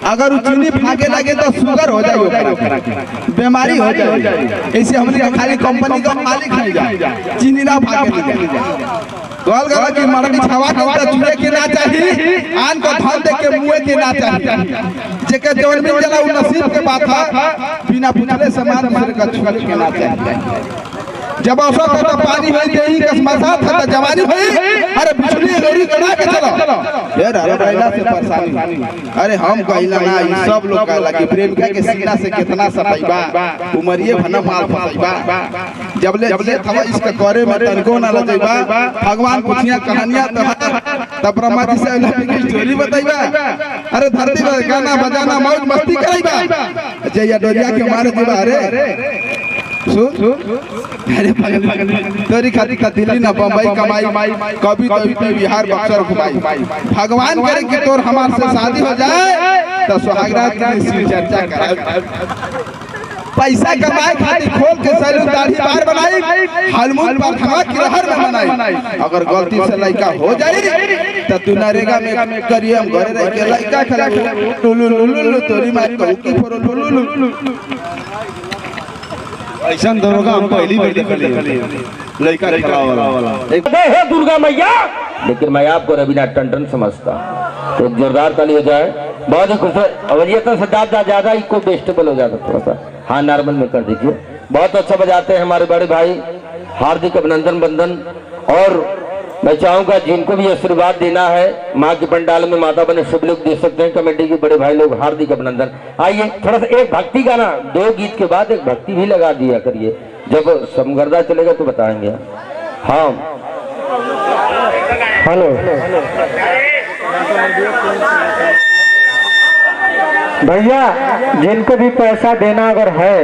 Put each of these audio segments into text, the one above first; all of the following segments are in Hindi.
अगर चीनी फाके लगे तो शुगर हो जाए, बीमारी हो जाए। ऐसे हमने खाली कंपनी का मालिक है जा चीनी ना फाके लगे गोल गला की मरनी छवा के चूहे के ना चाहिए, आन को धान देख के मुंह के ना चाहिए। जेके जवन मिल जाला उ नसीब के बात है, बिना पूछले सामान दूसरे का छुआ के ना चाहिए। जब अवसर था तो पानी में देही कसमसा था तो जवानी हुई, अरे बिजली गरी करा के चलो यार, अरे बैला से परेशानी। अरे हम कहिला ना ई सब लोग कहला कि प्रेम के सीना से कितना सताइबा, उमरिए भना माल फसाइबा। जबले थवा इसके करे में तनको ना लजइबा, भगवान पुछिया कहानियां तब ब्रह्मा जी से अल्लाह की स्टोरी बताइबा। अरे धरती पर गाना बजाना मौज मस्ती कराइबा, जया डोरिया के मारे जीवा। अरे अरे तोरी खाती का दिल्ली ना बम्बई कमाई, कभी तो बिहार बक्सर घुमाई। भगवान करे कि तोर हमार से शादी हो जाए तो सुहागरात की शिव चर्चा कराए। पैसा कमाए खातिर खोल के सैलून दाढ़ी बार बनाई, हलमुल पर धमाक की लहर में बनाई। अगर गलती से लड़का हो जाए तो तू नरेगा में करिए हम घरे रह के लड़का खला टुलु लुलु तोरी मार कहू की फोरो लुलु। ऐसा दरोगा हम पहली बार देखली लड़का खिलावा वाला है दुर्गा मैया। लेकिन मैं आपको रवीना टंडन समझता, तो जोरदार ताली हो जाए। बहुत ही खुश अवलियत से ज्यादा इको बेस्टेबल हो जाता थोड़ा सा। हाँ नॉर्मल में कर दीजिए। बहुत अच्छा बजाते हैं हमारे बड़े भाई, हार्दिक अभिनंदन बंदन। और मैं चाहूंगा जिनको भी आशीर्वाद देना है माँ के पंडाल में माता बने सब लोग दे सकते हैं, कमेटी के बड़े भाई लोग, हार्दिक अभिनंदन। आइए थोड़ा सा एक भक्ति गाना, 2 गीत के बाद एक भक्ति भी लगा दिया करिए, जब समगर्दा चलेगा तो बताएंगे। हाँ हेलो भैया, जिनको भी पैसा देना अगर है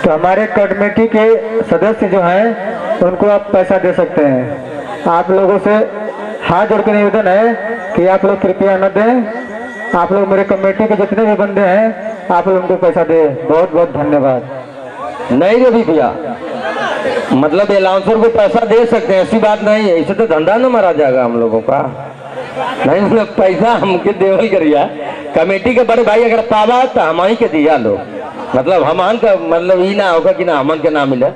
तो हमारे कमेटी के सदस्य जो हैं उनको आप पैसा दे सकते हैं। आप लोगों से हाथ जोड़ के निवेदन है कि आप लोग कृपया न दें। आप लोग मेरे कमेटी के जितने भी बंदे हैं आप लोग उनको पैसा दें। बहुत बहुत धन्यवाद। नहीं रे भैया, मतलब अलाउंसर को पैसा दे सकते हैं, ऐसी बात नहीं है। इससे तो धंधा न मारा जाएगा हम लोगों का। नहीं मतलब पैसा हमके देवल करिया, कमेटी के बड़े भाई अगर पावा तो हम ही के दिया लो, मतलब हमान का मतलब ये ना होगा कि ना हमन के ना मिले।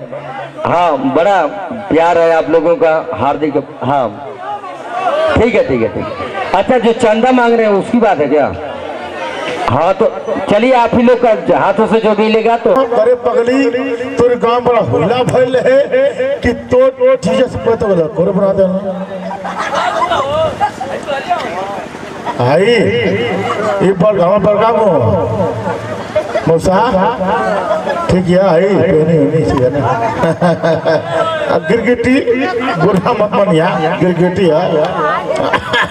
हाँ बड़ा प्यार है आप लोगों का, हार्दिक। हाँ ठीक है ठीक है ठीक है। अच्छा जो चंदा मांग रहे हैं उसकी बात है क्या? हाँ तो चलिए आप ही लोग का हाथों से जो भी लेगा तो। अरे पगली तोर गांव बड़ा हुला भइल है कि तो जीसस पता वाला कोरे बना देना आई ये पर गांव पर का मौसा ठीक है आई नहीं सी ना गिरगिटी बुढ़ा मत मनिया गिरगिटी है